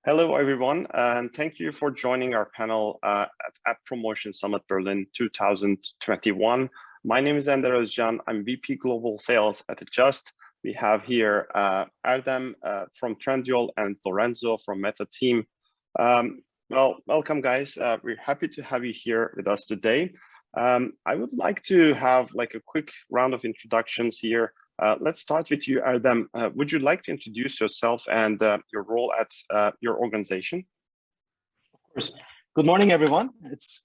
Hello, everyone, and thank you for joining our panel at App Promotion Summit Berlin 2021. My name is Ender Özcan. I'm VP Global Sales at Adjust. We have here Erdem from Trendyol and Lorenzo from Meta team. Well, welcome, guys. We're happy to have you here with us today. I would like to have like a quick round of introductions here. Let's start with you, Erdem. Would you like to introduce yourself and your role at your organization? Of course. Good morning, everyone. It's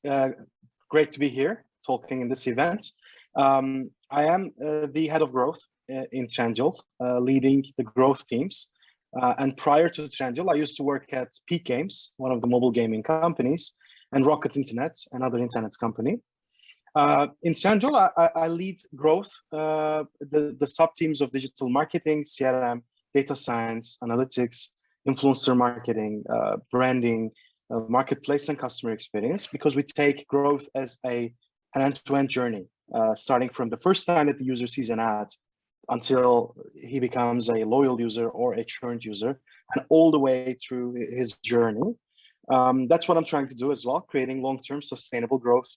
great to be here talking in this event. I am the head of growth in Trendyol, leading the growth teams. And prior to Trendyol, I used to work at Peak Games, one of the mobile gaming companies, and Rocket Internet, another internet company. In Trendyol, I lead growth, the sub-teams of digital marketing, CRM, data science, analytics, influencer marketing, branding, marketplace and customer experience, because we take growth as an end-to-end journey, starting from the first time that the user sees an ad until he becomes a loyal user or a churned user, and all the way through his journey. That's what I'm trying to do as well, creating long-term sustainable growth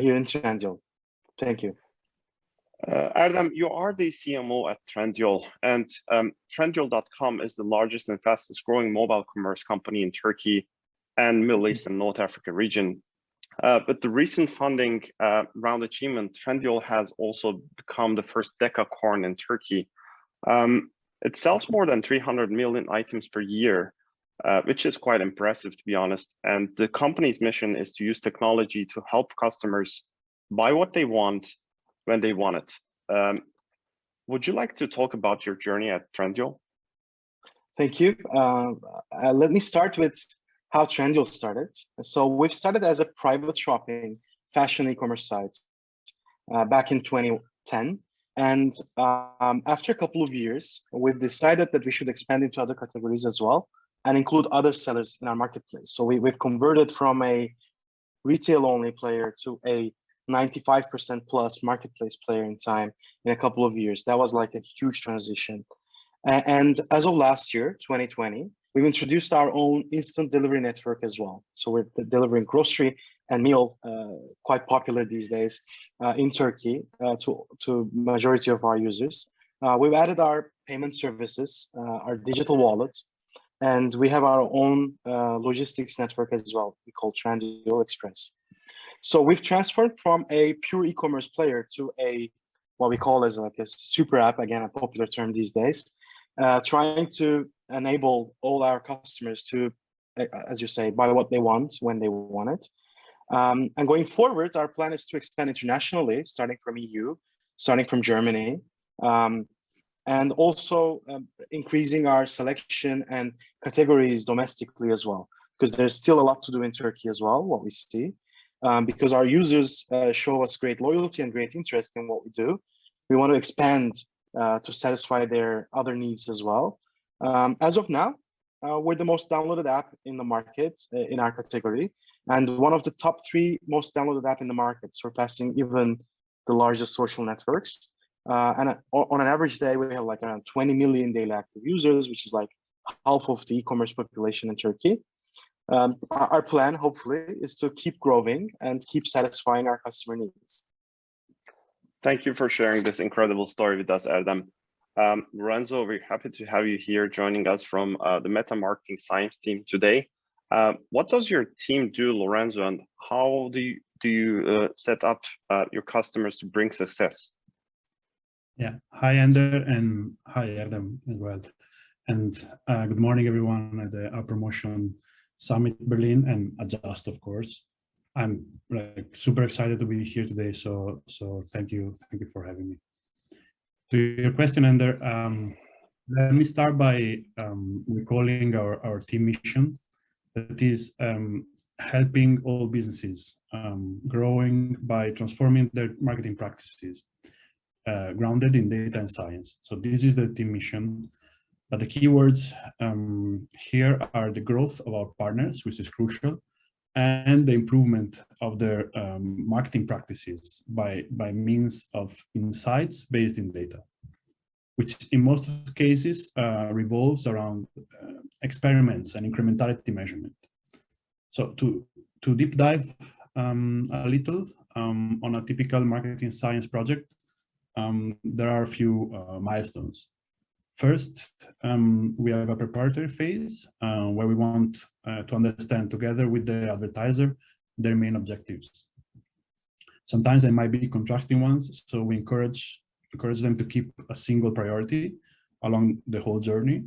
here in Trendyol. Thank you. Erdem, you are the CMO at Trendyol, and Trendyol.com is the largest and fastest growing mobile commerce company in Turkey and Middle East and North Africa region. But the recent funding round achievement, Trendyol has also become the first decacorn in Turkey. It sells more than 300 million items per year, which is quite impressive, to be honest. And the company's mission is to use technology to help customers buy what they want when they want it. Would you like to talk about your journey at Trendyol? Thank you. Let me start with how Trendyol started. So we've started as a private shopping fashion e-commerce site back in 2010. And after a couple of years, we've decided that we should expand into other categories as well and include other sellers in our marketplace. So we've converted from a retail-only player to a 95% plus marketplace player in time in a couple of years. That was like a huge transition. And as of last year, 2020, we've introduced our own instant delivery network as well. So we're delivering grocery and meal, quite popular these days in Turkey to majority of our users. We've added our payment services, our digital wallets, and we have our own logistics network as well, we call Trendyol Express. So we've transferred from a pure e-commerce player to what we call as like a super app, again, a popular term these days, trying to enable all our customers to, as you say, buy what they want when they want it. And going forward, our plan is to expand internationally, starting from EU, starting from Germany, and also increasing our selection and categories domestically as well, because there's still a lot to do in Turkey as well, what we see, because our users show us great loyalty and great interest in what we do. We want to expand to satisfy their other needs as well. As of now, we're the most downloaded app in the market in our category, and one of the top 3 most downloaded app in the market, surpassing even the largest social networks. And on an average day, we have like around 20 million daily active users, which is like half of the e-commerce population in Turkey. Our plan, hopefully, is to keep growing and keep satisfying our customer needs. Thank you for sharing this incredible story with us, Erdem. Lorenzo, we're happy to have you here joining us from the Meta Marketing Science team today. What does your team do, Lorenzo, and how do you set up your customers to bring success? Yeah, hi, Ender, and hi, Erdem as well. And good morning, everyone at the App Promotion Summit Berlin and Adjust, of course. I'm like super excited to be here today, so thank you for having me. To your question, Ender, let me start by recalling our team mission, that is helping all businesses growing by transforming their marketing practices, grounded in data and science. So this is the team mission. But the keywords here are the growth of our partners, which is crucial, and the improvement of their marketing practices by means of insights based in data. which in most cases revolves around experiments and incrementality measurement. So to deep dive a little on a typical marketing science project, there are a few milestones. First, we have a preparatory phase where we want to understand together with the advertiser their main objectives. Sometimes they might be contrasting ones, so we encourage them to keep a single priority along the whole journey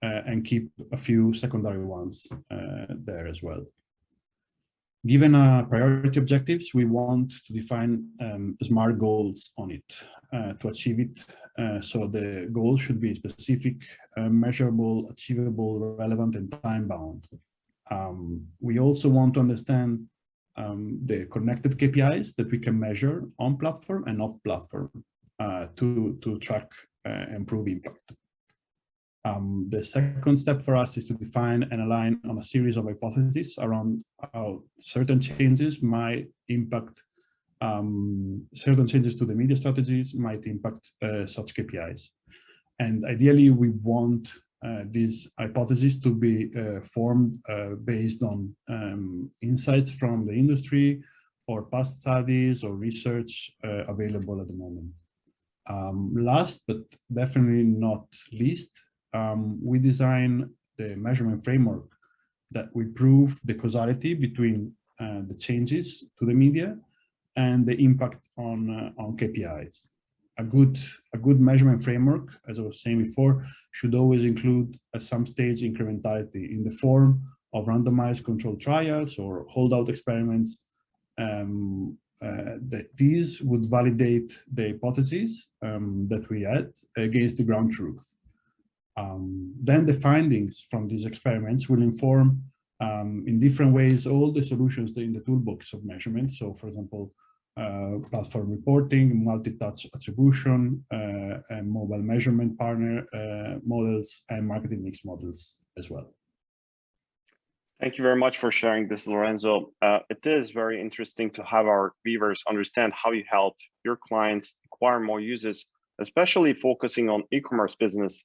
and keep a few secondary ones there as well. Given priority objectives, we want to define SMART goals on it to achieve it. So the goal should be specific, measurable, achievable, relevant, and time-bound. We also want to understand the connected KPIs that we can measure on platform and off platform to track and prove impact. The second step for us is to define and align on a series of hypotheses around how certain changes might impact, certain changes to the media strategies might impact such KPIs. And ideally, we want these hypotheses to be formed based on insights from the industry or past studies or research available at the moment. Last, but definitely not least, we design the measurement framework that will prove the causality between the changes to the media and the impact on KPIs. A good measurement framework, as I was saying before, should always include at some stage incrementality in the form of randomized controlled trials or holdout experiments. That these would validate the hypotheses that we had against the ground truth. Then the findings from these experiments will inform in different ways all the solutions in the toolbox of measurement. So, for example, platform reporting, multi-touch attribution, and mobile measurement partner models, and marketing mix models as well. Thank you very much for sharing this, Lorenzo. It is very interesting to have our viewers understand how you help your clients acquire more users, especially focusing on e-commerce business.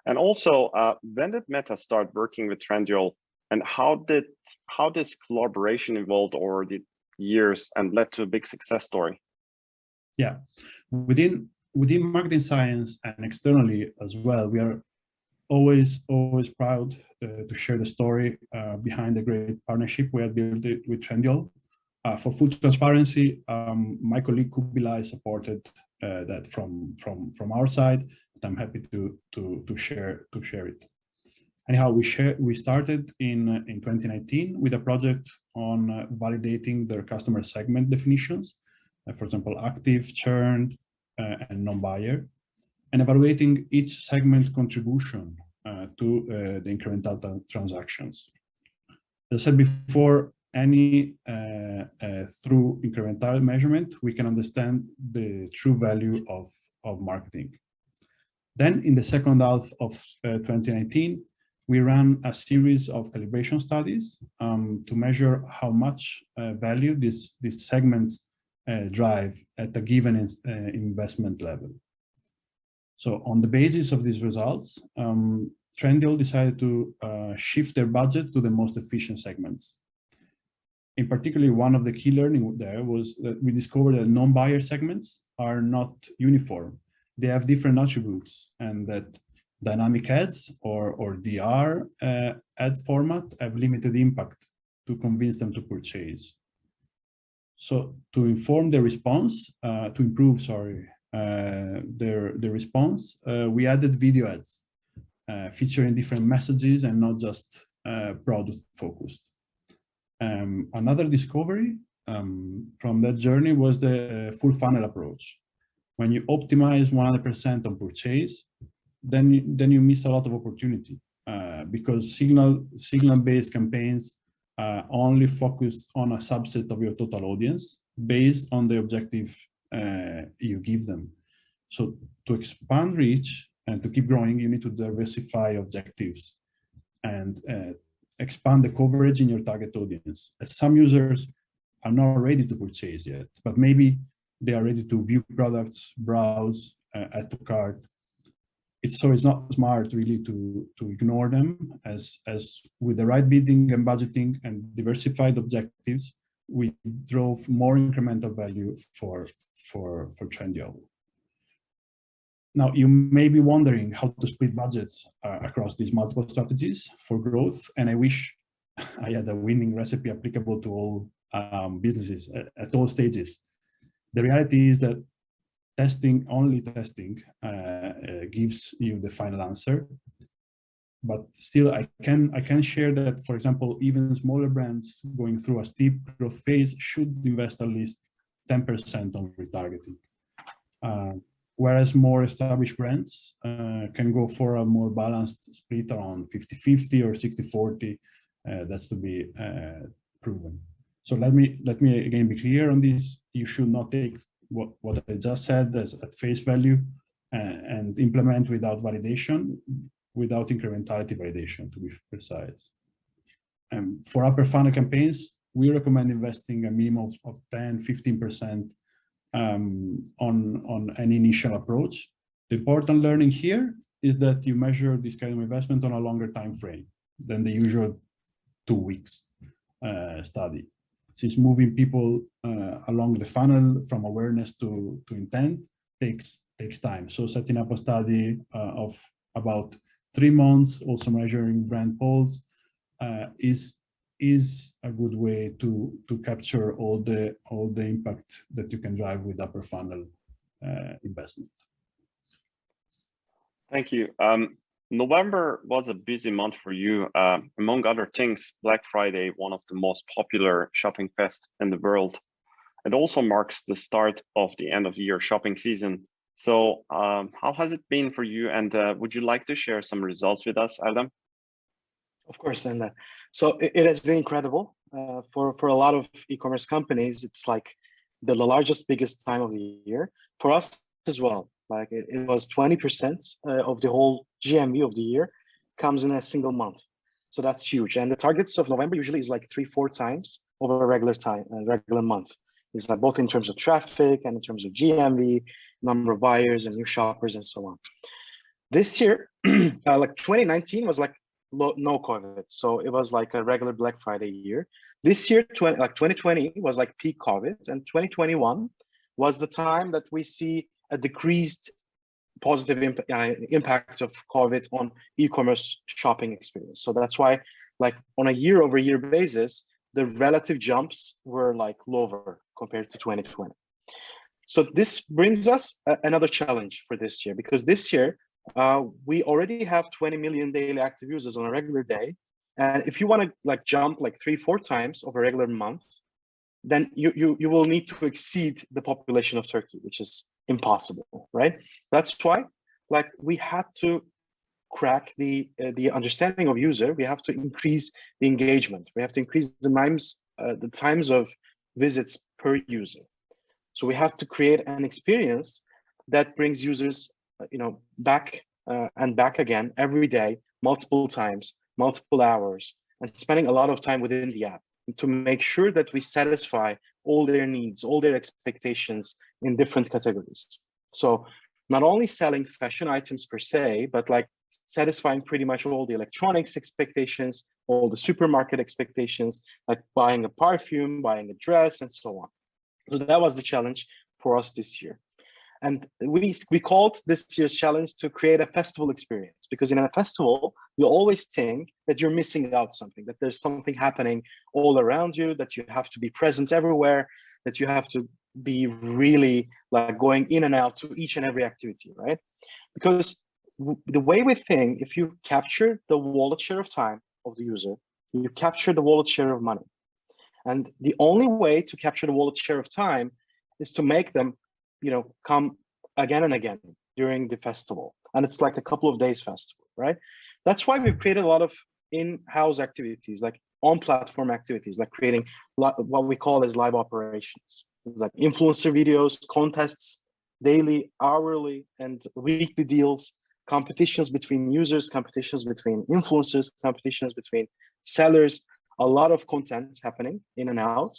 And also, when did Meta start working with Trendyol, and how this collaboration evolved over the years and led to a big success story? Yeah, within marketing science and externally as well, we are always proud to share the story behind the great partnership we have built with Trendyol. For full transparency, my colleague Kubilai supported that from our side, but I'm happy to share it. Anyhow, we started in 2019 with a project on validating their customer segment definitions, for example, active, churned, and non-buyer, and evaluating each segment contribution to the incremental transactions. As I said before, through incremental measurement, we can understand the true value of marketing. Then in the second half of 2019, we ran a series of calibration studies to measure how much value these segments drive at a given investment level. So on the basis of these results, Trendyol decided to shift their budget to the most efficient segments. In particular, one of the key learning there was that we discovered that non-buyer segments are not uniform. They have different attributes, and that dynamic ads or DR ad format have limited impact to convince them to purchase. So to inform the response, to improve, the response, we added video ads featuring different messages and not just product focused. Another discovery from that journey was the full funnel approach. When you optimize 100% on purchase, then you miss a lot of opportunity because signal-based campaigns only focus on a subset of your total audience based on the objective you give them. So to expand reach and to keep growing, you need to diversify objectives and expand the coverage in your target audience. As some users are not ready to purchase yet, but maybe they are ready to view products, browse, add to cart. it's not smart really to ignore them, as with the right bidding and budgeting and diversified objectives, we drove more incremental value for Trendyol. Now, you may be wondering how to split budgets across these multiple strategies for growth, and I wish I had a winning recipe applicable to all businesses at all stages. The reality is that only testing gives you the final answer. But still, I can share that, for example, even smaller brands going through a steep growth phase should invest at least 10% on retargeting. Whereas more established brands can go for a more balanced split around 50-50 or 60-40. That's to be proven. So let me again be clear on this. You should not take what I just said as at face value and implement without validation, without incrementality validation, to be precise. For upper funnel campaigns, we recommend investing a minimum of 10-15% on an initial approach. The important learning here is that you measure this kind of investment on a longer time frame than the usual 2 weeks study. Since moving people along the funnel from awareness to intent takes time. So setting up a study of about 3 months, also measuring brand polls, is a good way to capture all the impact that you can drive with upper funnel investment. Thank you. November was a busy month for you. Among other things, Black Friday, one of the most popular shopping fests in the world. It also marks the start of the end of the year shopping season. So how has it been for you? And would you like to share some results with us, Erdem? Of course, and so it has been incredible for a lot of e-commerce companies. It's like the largest, biggest time of the year for us as well. Like it was 20% of the whole GMV of the year comes in a single month. So that's huge. And the targets of November usually is like 3-4 times over a regular month. It's like both in terms of traffic and in terms of GMV, number of buyers and new shoppers and so on. This year, like 2019 was like no COVID. So it was like a regular Black Friday year. This year, 2020 was like peak COVID, and 2021 was the time that we see a decreased positive impact of COVID on e-commerce shopping experience. So that's why, like on a year-over-year basis, the relative jumps were like lower compared to 2020. So this brings us another challenge for this year, because this year we already have 20 million daily active users on a regular day, and if you want to like jump like 3-4 times over a regular month, then you will need to exceed the population of Turkey, which is impossible, right? That's why, like, we had to crack the understanding of user. We have to increase the engagement. We have to increase the times of visits per user. So we have to create an experience that brings users, back and back again every day, multiple times, multiple hours, and spending a lot of time within the app to make sure that we satisfy all their needs, all their expectations in different categories. So not only selling fashion items per se, but like satisfying pretty much all the electronics expectations, all the supermarket expectations, like buying a perfume, buying a dress, and so on. So that was the challenge for us this year. And we called this year's challenge to create a festival experience, because in a festival, you always think that you're missing out something, that there's something happening all around you, that you have to be present everywhere, that you have to be really like going in and out to each and every activity, right? Because the way we think, if you capture the wallet share of time of the user, you capture the wallet share of money. And the only way to capture the wallet share of time is to make them come again and again during the festival. And it's like a couple of days festival, right? That's why we've created a lot of in-house activities, like on-platform activities, like creating what we call as live operations. It's like influencer videos, contests, daily, hourly, and weekly deals, competitions between users, competitions between influencers, competitions between sellers, a lot of content happening in and out.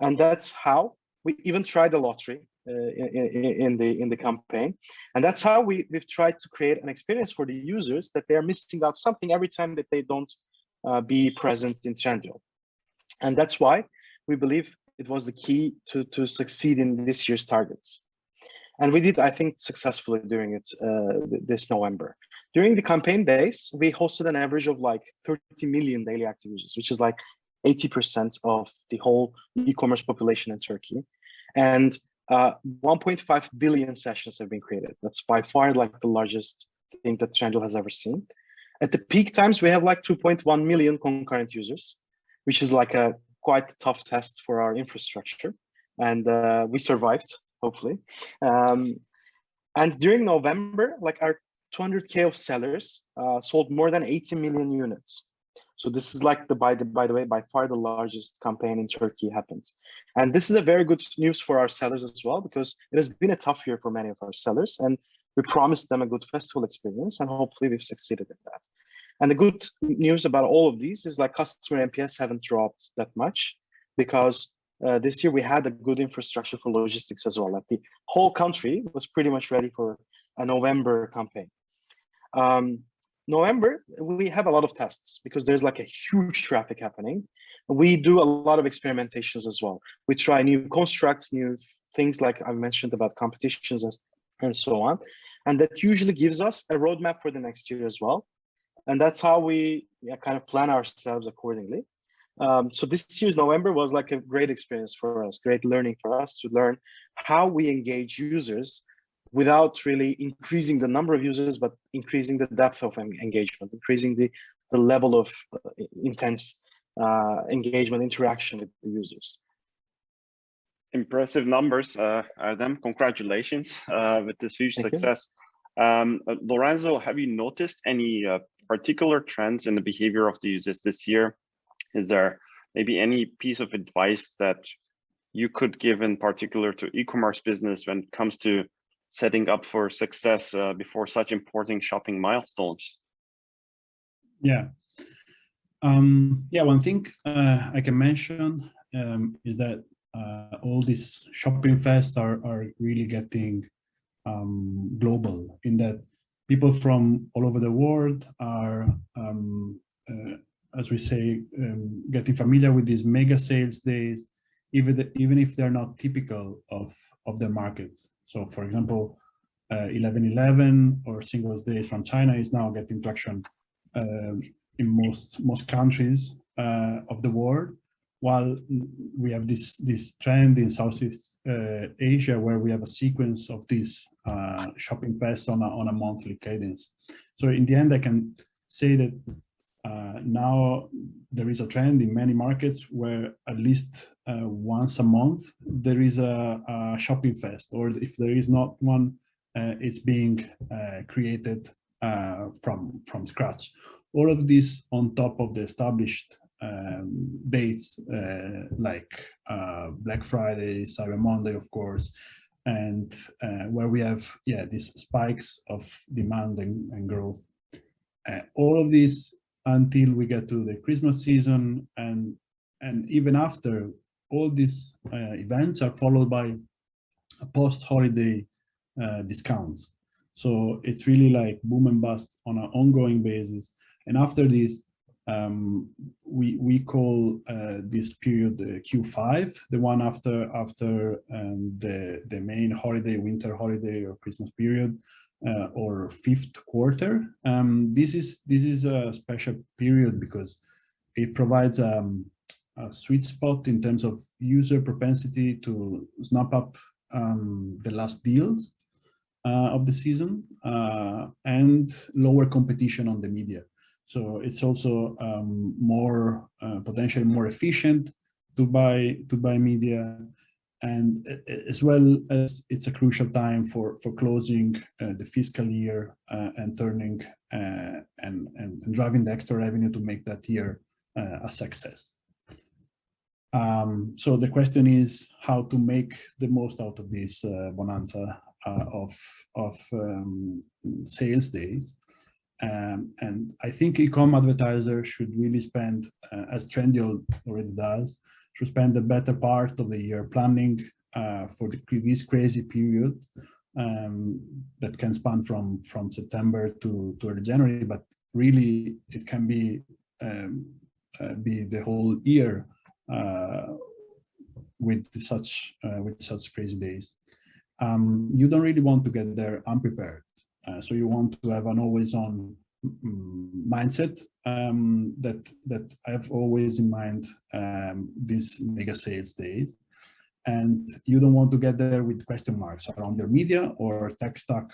And that's how we even tried the lottery in the campaign, and that's how we've tried to create an experience for the users that they are missing out something every time that they don't be present in Trendyol. And that's why we believe it was the key to succeed in this year's targets. And we did, I think, successfully during it this November. During the campaign days, we hosted an average of like 30 million daily active users, which is like 80% of the whole e-commerce population in Turkey. And 1.5 billion sessions have been created. That's by far like the largest thing that Trendyol has ever seen. At the peak times, we have like 2.1 million concurrent users, which is like a quite tough test for our infrastructure. And we survived, hopefully. And during November, like our 200K of sellers sold more than 80 million units. So this is like by the way, by far the largest campaign in Turkey happened. And this is a very good news for our sellers as well, because it has been a tough year for many of our sellers, and we promised them a good festival experience, and hopefully we've succeeded in that. And the good news about all of these is like customer NPS haven't dropped that much, because this year we had a good infrastructure for logistics as well. Like the whole country was pretty much ready for a November campaign. November, we have a lot of tests because there's like a huge traffic happening. We do a lot of experimentations as well. We try new constructs, new things like I mentioned about competitions and so on. And that usually gives us a roadmap for the next year as well. And that's how we kind of plan ourselves accordingly. So this year's November was like a great experience for us, great learning for us to learn how we engage users without really increasing the number of users, but increasing the depth of engagement, increasing the level of intense engagement, interaction with the users. Impressive numbers, Erdem. Congratulations with this huge success. Lorenzo, have you noticed any particular trends in the behavior of the users this year? Is there maybe any piece of advice that you could give in particular to e-commerce business when it comes to setting up for success before such important shopping milestones? Yeah. One thing I can mention is that all these shopping fests are really getting global, in that people from all over the world are, as we say, getting familiar with these mega sales days, even if they're not typical of their markets. So, for example, 11/11 or Singles Days from China is now getting traction in most countries of the world, while we have this trend in Southeast Asia where we have a sequence of these shopping fests on a monthly cadence. So in the end, I can say that now there is a trend in many markets where at least once a month there is a shopping fest, or if there is not one, it's being created from scratch. All of this on top of the established dates like Black Friday, Cyber Monday, of course, and where we have these spikes of demand and growth. All of this until we get to the Christmas season, and even after, all these events are followed by a post-holiday discounts. So it's really like boom and bust on an ongoing basis. And after this, we call this period Q5, the one after the main holiday, winter holiday or Christmas period, or fifth quarter. This is a special period because it provides a sweet spot in terms of user propensity to snap up the last deals of the season, and lower competition on the media. So it's also more potentially more efficient to buy media, and as well as it's a crucial time for closing the fiscal year and turning and driving the extra revenue to make that year a success. So the question is how to make the most out of this bonanza of sales days. And I think e-com advertisers should really spend, as Trendyol already does, should spend the better part of the year planning for this crazy period that can span from September to early January, but really it can be the whole year with such crazy days. You don't really want to get there unprepared, so you want to have an always-on mindset that I have always in mind these mega sales days, and you don't want to get there with question marks around your media or tech stack,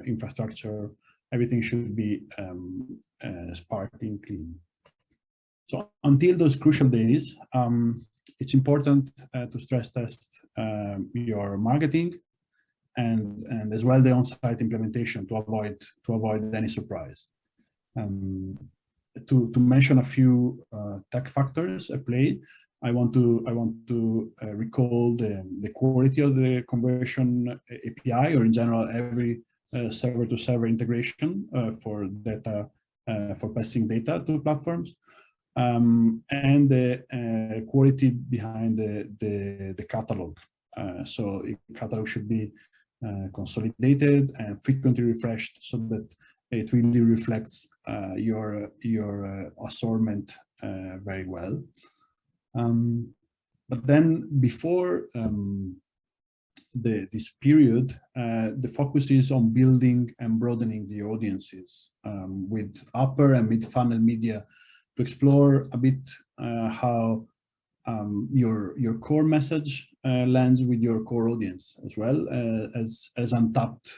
infrastructure. Everything should be sparkling clean. So until those crucial days, it's important to stress test your marketing and as well the on-site implementation to avoid any surprise. To mention a few tech factors at play, I want to recall the quality of the conversion API, or in general every server-to-server integration for data for passing data to platforms, and the quality behind the catalog. So catalog should be consolidated and frequently refreshed so that it really reflects your assortment very well. But then before this period, the focus is on building and broadening the audiences with upper and mid-funnel media to explore a bit how your core message lands with your core audience, as well as untapped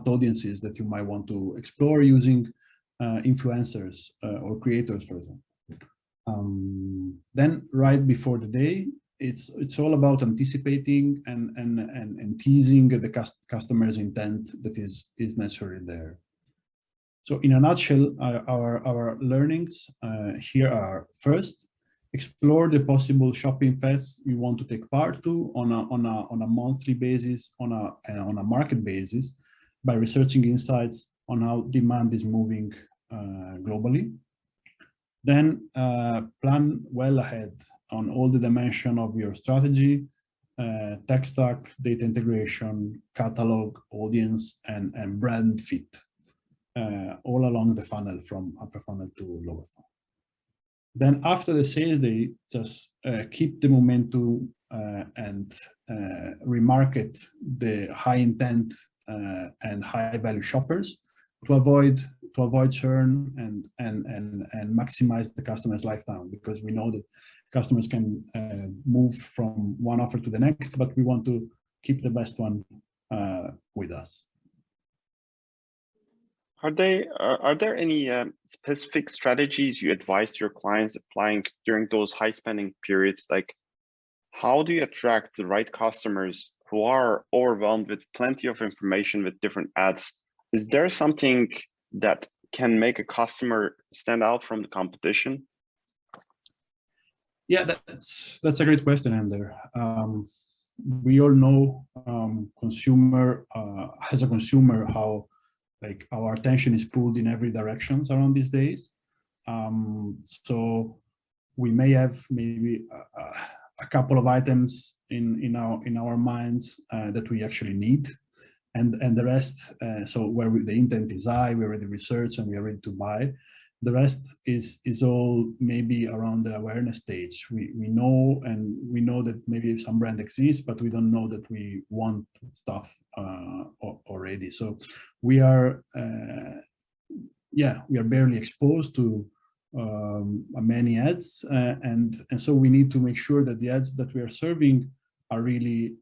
audiences that you might want to explore using influencers or creators, for example. Then right before the day, it's all about anticipating and teasing the customer's intent that is naturally there. So in a nutshell, our learnings here are: first, explore the possible shopping fests you want to take part to on a monthly basis, on a market basis, by researching insights on how demand is moving globally. Then plan well ahead on all the dimension of your strategy, tech stack, data integration, catalog, audience, and brand fit, all along the funnel from upper funnel to lower funnel. Then after the sales day, just keep the momentum and remarket the high intent and high value shoppers to avoid churn and maximize the customer's lifetime, because we know that customers can move from one offer to the next, but we want to keep the best one with us. Are there any specific strategies you advise your clients applying during those high spending periods? Like, how do you attract the right customers who are overwhelmed with plenty of information with different ads? Is there something that can make a customer stand out from the competition? Yeah, that's a great question, Ander. We all know as a consumer how like our attention is pulled in every direction around these days. So we may have maybe a couple of items in our minds that we actually need, and the rest, so where the intent is high, we already researched and we are ready to buy. The rest is all maybe around the awareness stage. We know that maybe some brand exists, but we don't know that we want stuff already. So we are barely exposed to many ads, and so we need to make sure that the ads that we are serving are really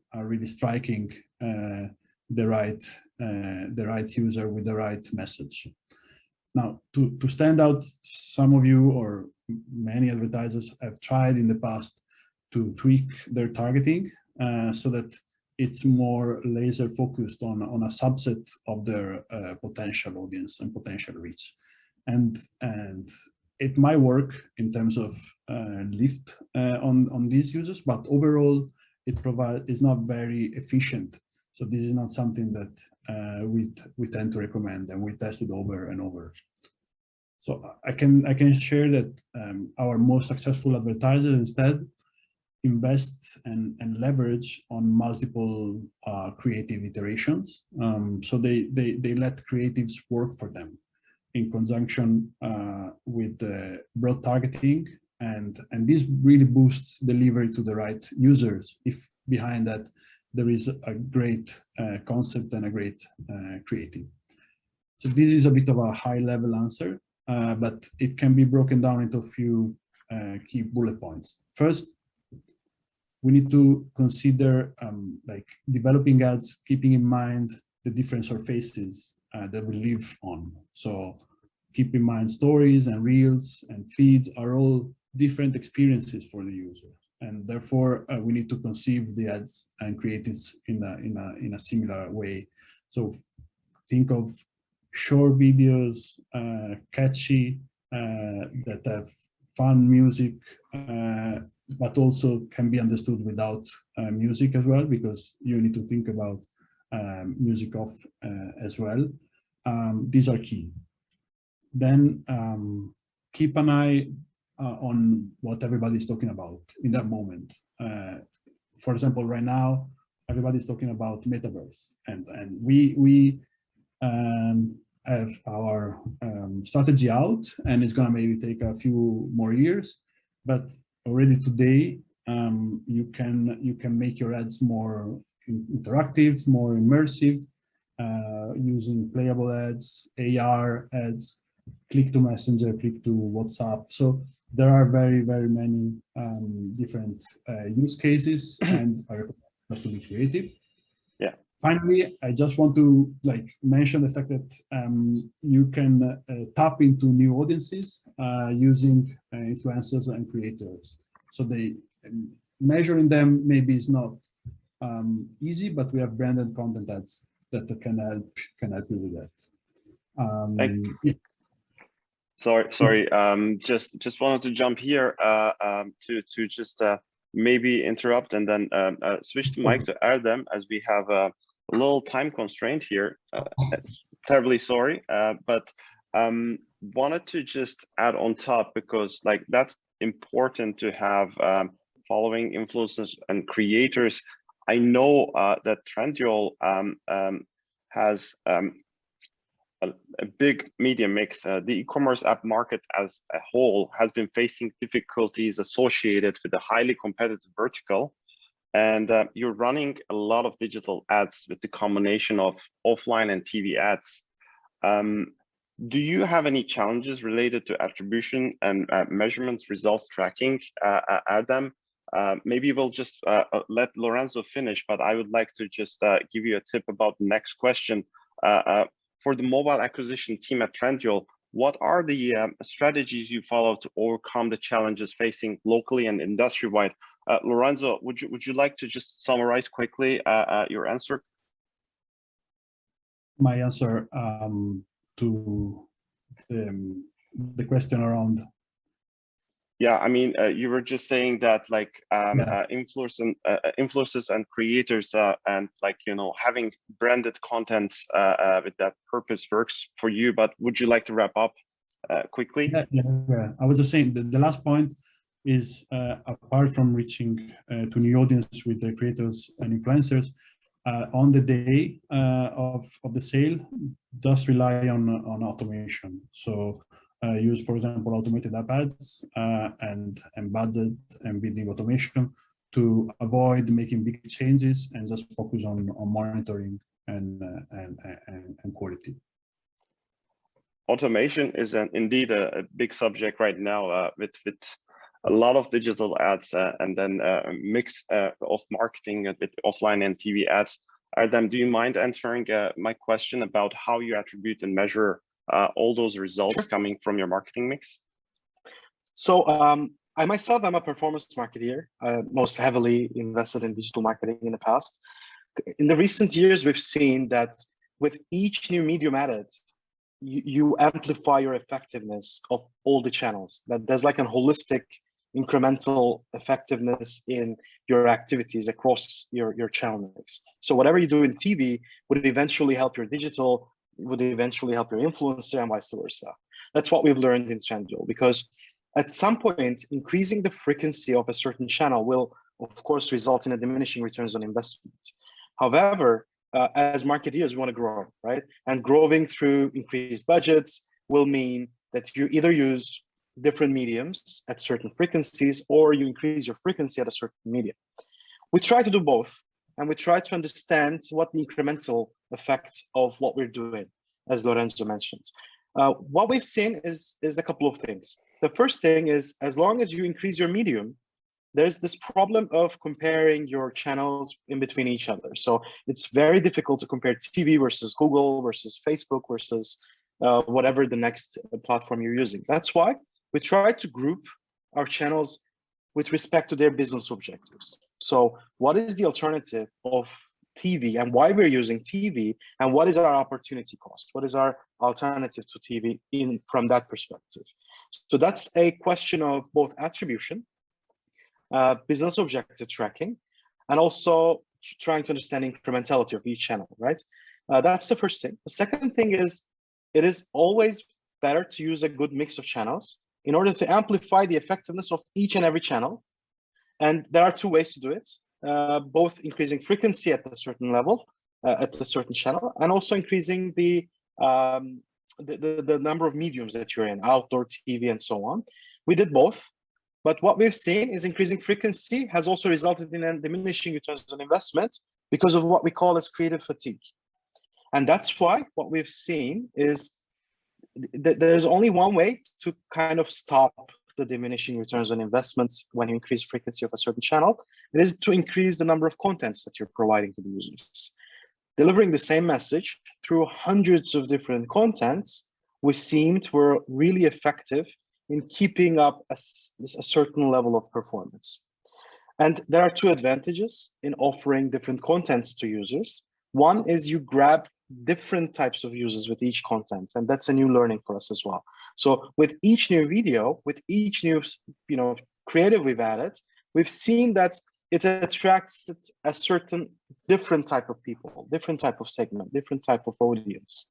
striking the right user with the right message. Now, to stand out, some of you or many advertisers have tried in the past to tweak their targeting so that it's more laser focused on a subset of their potential audience and potential reach. And it might work in terms of lift on these users, but overall it's not very efficient. So this is not something that we tend to recommend, and we tested over and over. So I can share that our most successful advertisers instead invest and leverage on multiple creative iterations. So they let creatives work for them in conjunction with the broad targeting, and this really boosts delivery to the right users if behind that there is a great concept and a great creative. So this is a bit of a high-level answer, but it can be broken down into a few key bullet points. First, we need to consider like developing ads, keeping in mind the different surfaces that we live on. So keep in mind stories and reels and feeds are all different experiences for the user. And therefore, we need to conceive the ads and creatives in a similar way. So think of short videos, catchy, that have fun music, but also can be understood without music as well, because you need to think about music off as well. These are key. Then keep an eye on what everybody's talking about in that moment. For example, right now, everybody's talking about metaverse, and we have our strategy out, and it's gonna maybe take a few more years, but already today you can make your ads more interactive, more immersive, using playable ads, AR ads, click to Messenger, click to WhatsApp. So there are very many different use cases, and I recommend us to be creative. Yeah. Finally, I just want to mention the fact that you can tap into new audiences using influencers and creators. So measuring them maybe is not easy, but we have branded content ads that can help you with that. Yeah. Sorry. Just wanted to jump here to just maybe interrupt and then switch the mic to Erdem, as we have a little time constraint here. Terribly sorry, but wanted to just add on top, because that's important to have following influencers and creators. I know that Trendyol has a big media mix. The e-commerce app market as a whole has been facing difficulties associated with a highly competitive vertical. And you're running a lot of digital ads with the combination of offline and TV ads. Do you have any challenges related to attribution and measurements results tracking, Erdem? Maybe we'll just let Lorenzo finish, but I would like to just give you a tip about the next question. For the mobile acquisition team at Trendyol, what are the strategies you follow to overcome the challenges facing locally and industry-wide? Lorenzo, would you like to just summarize quickly your answer? My answer to the question around. Yeah, I mean, you were just saying that influencers and creators and having branded content with that purpose works for you, but would you like to wrap up quickly? Yeah. I was just saying the last point is apart from reaching to new audience with the creators and influencers, on the day of the sale, just rely on automation. So use, for example, automated app ads and budget and bidding automation to avoid making big changes and just focus on monitoring and quality. Automation is indeed a big subject right now with a lot of digital ads and then a mix of marketing with offline and TV ads. Erdem, do you mind answering my question about how you attribute and measure all those results coming from your marketing mix? So I myself, I'm a performance marketer, most heavily invested in digital marketing in the past. In the recent years, we've seen that with each new medium added, you amplify your effectiveness of all the channels. That there's like a holistic incremental effectiveness in your activities across your channel mix. So whatever you do in TV would eventually help your digital, would eventually help your influencer, and vice versa. That's what we've learned in Trendyol, because at some point, increasing the frequency of a certain channel will of course, result in a diminishing returns on investment. However, as marketeers, we want to grow, right? And growing through increased budgets will mean that you either use different mediums at certain frequencies, or you increase your frequency at a certain medium. We try to do both, and we try to understand what the incremental effects of what we're doing, as Lorenzo mentioned. What we've seen is a couple of things. The first thing is, as long as you increase your medium, there's this problem of comparing your channels in between each other. So it's very difficult to compare TV versus Google versus Facebook versus whatever the next platform you're using. That's why we try to group our channels with respect to their business objectives. So what is the alternative of TV and why we're using TV, and what is our opportunity cost? What is our alternative to TV from that perspective? So that's a question of both attribution, business objective tracking, and also trying to understand incrementality of each channel, right? That's the first thing. The second thing is, it is always better to use a good mix of channels in order to amplify the effectiveness of each and every channel. And there are two ways to do it, both increasing frequency at a certain level, at a certain channel, and also increasing the number of mediums that you're in, outdoor, TV, and so on. We did both. But what we've seen is increasing frequency has also resulted in a diminishing returns on investment because of what we call as creative fatigue. And that's why what we've seen is that there's only one way to kind of stop the diminishing returns on investments when you increase frequency of a certain channel. It is to increase the number of contents that you're providing to the users. Delivering the same message through hundreds of different contents, we seemed were really effective in keeping up a certain level of performance. And there are two advantages in offering different contents to users. One is you grab different types of users with each content, and that's a new learning for us as well. So with each new video, with each new creative we've added, we've seen that it attracts a certain different type of people, different type of segment, different type of audience.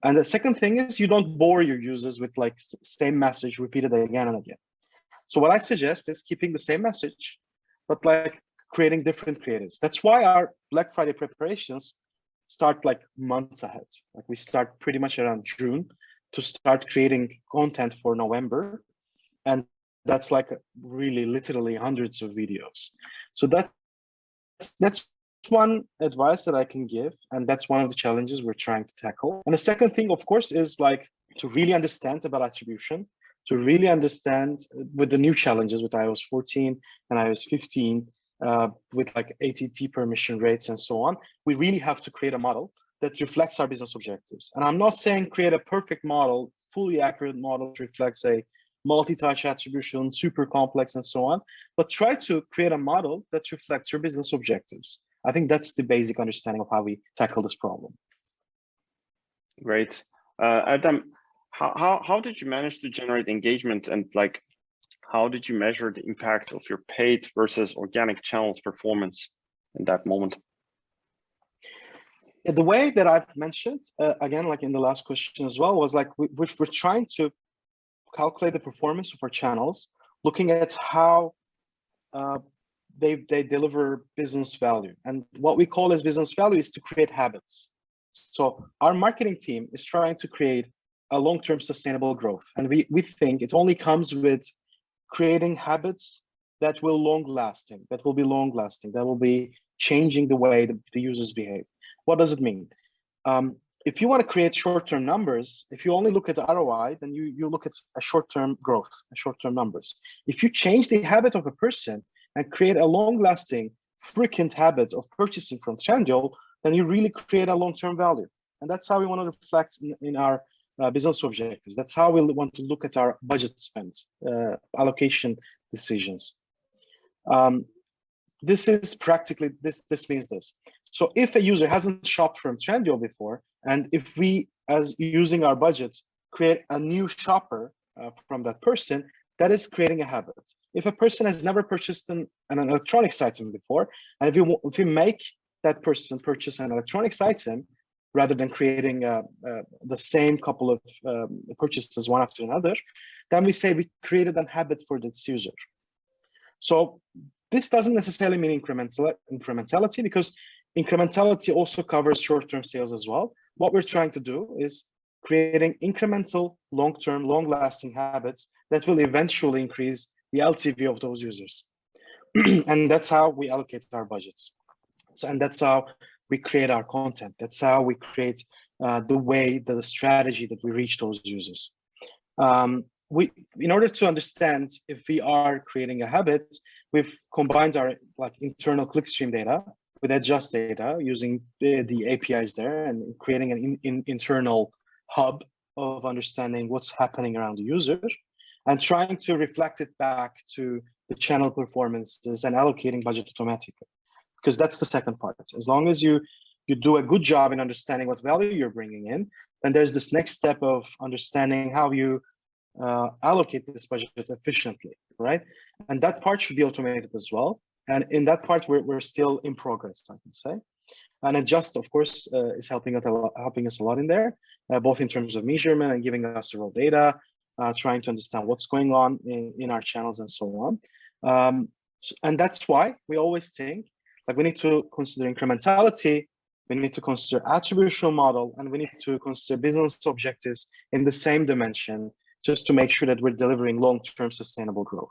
And the second thing is you don't bore your users with like same message repeated again and again. So what I suggest is keeping the same message, but like creating different creatives. That's why our Black Friday preparations start like months ahead. Like we start pretty much around June to start creating content for November. And that's like really literally hundreds of videos. So that's one advice that I can give. And that's one of the challenges we're trying to tackle. And the second thing, of course, is like to really understand about attribution, to really understand with the new challenges with iOS 14 and iOS 15, with like ATT permission rates and so on, we really have to create a model that reflects our business objectives. And I'm not saying create a perfect model, fully accurate model that reflects a multi-touch attribution, super complex and so on, but try to create a model that reflects your business objectives. I think that's the basic understanding of how we tackle this problem. Great. Erdem, how did you manage to generate engagement, and like, how did you measure the impact of your paid versus organic channels performance in that moment? The way that I've mentioned, again, like in the last question as well, was like we're trying to calculate the performance of our channels, looking at how they deliver business value. And what we call as business value is to create habits. So our marketing team is trying to create a long-term sustainable growth. And we think it only comes with creating habits that will be long-lasting, that will be changing the way the users behave. What does it mean? If you want to create short-term numbers, if you only look at the ROI, then you look at a short-term growth, short-term numbers. If you change the habit of a person and create a long-lasting, frequent habit of purchasing from Trendyol, then you really create a long-term value. And that's how we want to reflect in our business objectives. That's how we want to look at our budget spends, allocation decisions. This is practically, this means this. So if a user hasn't shopped from Trendyol before, and if we, as using our budgets, create a new shopper from that person, that is creating a habit. If a person has never purchased an electronics item before, and if we make that person purchase an electronics item, rather than creating the same couple of purchases one after another, then we say we created a habit for this user. So this doesn't necessarily mean incrementality, because incrementality also covers short-term sales as well. What we're trying to do is creating incremental, long-term, long-lasting habits that will eventually increase the LTV of those users. And that's how we allocate our budgets. So, and that's how we create our content. That's how we create the strategy that we reach those users. In order to understand if we are creating a habit, we've combined our internal clickstream data with Adjust data using the APIs there, and creating an internal hub of understanding what's happening around the user, and trying to reflect it back to the channel performances and allocating budget automatically. Because that's the second part. As long as you do a good job in understanding what value you're bringing in, then there's this next step of understanding how you allocate this budget efficiently, right? And that part should be automated as well. And in that part, we're still in progress, I can say. And Adjust, of course, is helping us a lot in there, both in terms of measurement and giving us the raw data, trying to understand what's going on in our channels and so on. And that's why we always think like we need to consider incrementality, we need to consider attributional model, and we need to consider business objectives in the same dimension, just to make sure that we're delivering long-term sustainable growth.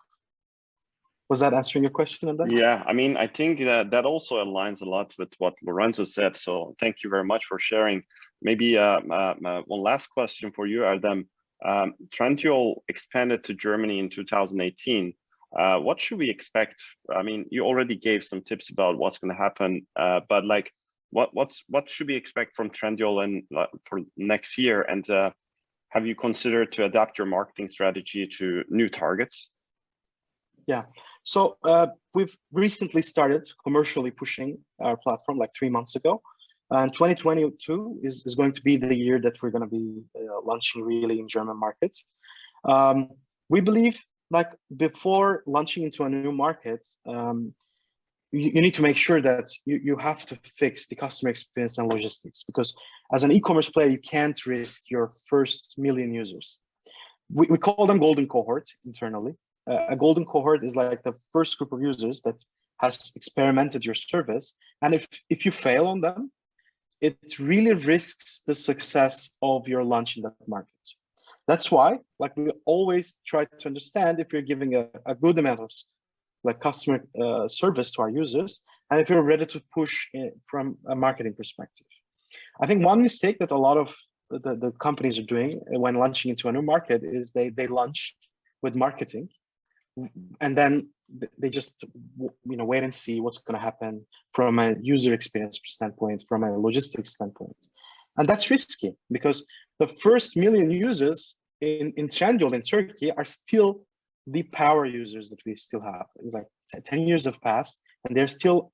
Was that answering your question, Ender? Yeah, I mean, I think that also aligns a lot with what Lorenzo said. So thank you very much for sharing. Maybe one last question for you, Erdem. Trendyol expanded to Germany in 2018. What should we expect? I mean, you already gave some tips about what's going to happen, but like, what should we expect from Trendyol for next year? And have you considered to adapt your marketing strategy to new targets? Yeah, so we've recently started commercially pushing our platform like 3 months ago. And 2022 is going to be the year that we're going to be launching really in German markets. We believe like before launching into a new market, you need to make sure that you have to fix the customer experience and logistics, because as an e-commerce player, you can't risk your first 1 million users. We call them golden cohort internally. A golden cohort is like the first group of users that has experimented your service. And if you fail on them, it really risks the success of your launch in that market. That's why like we always try to understand if you're giving a good amount of like customer service to our users, and if you're ready to push from a marketing perspective. I think one mistake that a lot of the companies are doing when launching into a new market is they launch with marketing, and then they just wait and see what's going to happen from a user experience standpoint, from a logistics standpoint. And that's risky, because the first 1 million users in Trendyol in Turkey are still the power users that we still have. It's like 10 years have passed, and they're still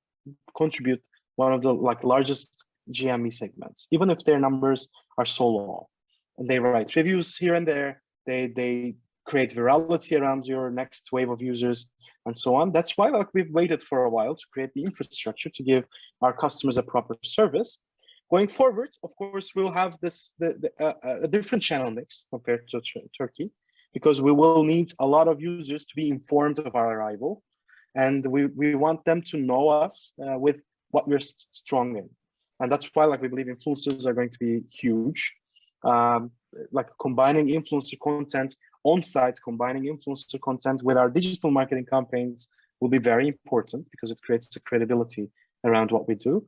contribute one of the like largest GMV segments, even if their numbers are so low. And they write reviews here and there. They create virality around your next wave of users and so on. That's why like we've waited for a while to create the infrastructure to give our customers a proper service. Going forward, of course, we'll have a different channel mix compared to Turkey, because we will need a lot of users to be informed of our arrival. And we want them to know us with what we're strong in. And that's why like we believe influencers are going to be huge. Like combining influencer content on-site, combining influencer content with our digital marketing campaigns will be very important, because it creates a credibility around what we do.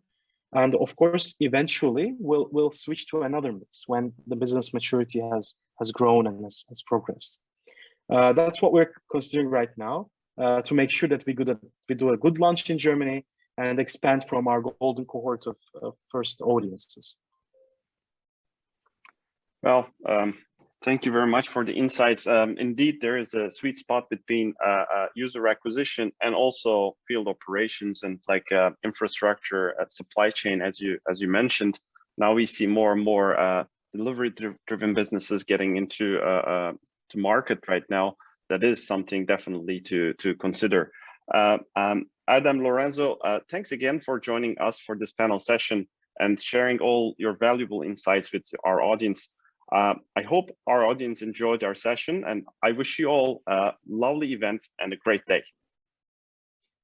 And of course, eventually we'll switch to another mix when the business maturity has grown and has progressed. That's what we're considering right now, to make sure that we do a good launch in Germany and expand from our golden cohort of first audiences. Well, thank you very much for the insights. Indeed, there is a sweet spot between user acquisition and also field operations and like infrastructure at supply chain, as you mentioned. Now we see more and more delivery-driven businesses getting into to market right now. That is something definitely to consider. Erdem, Lorenzo, thanks again for joining us for this panel session and sharing all your valuable insights with our audience. I hope our audience enjoyed our session, and I wish you all a lovely event and a great day.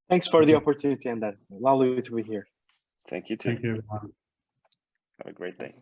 Thanks for the opportunity, and that lovely to be here. Thank you too. Thank you, everyone. Have a great day.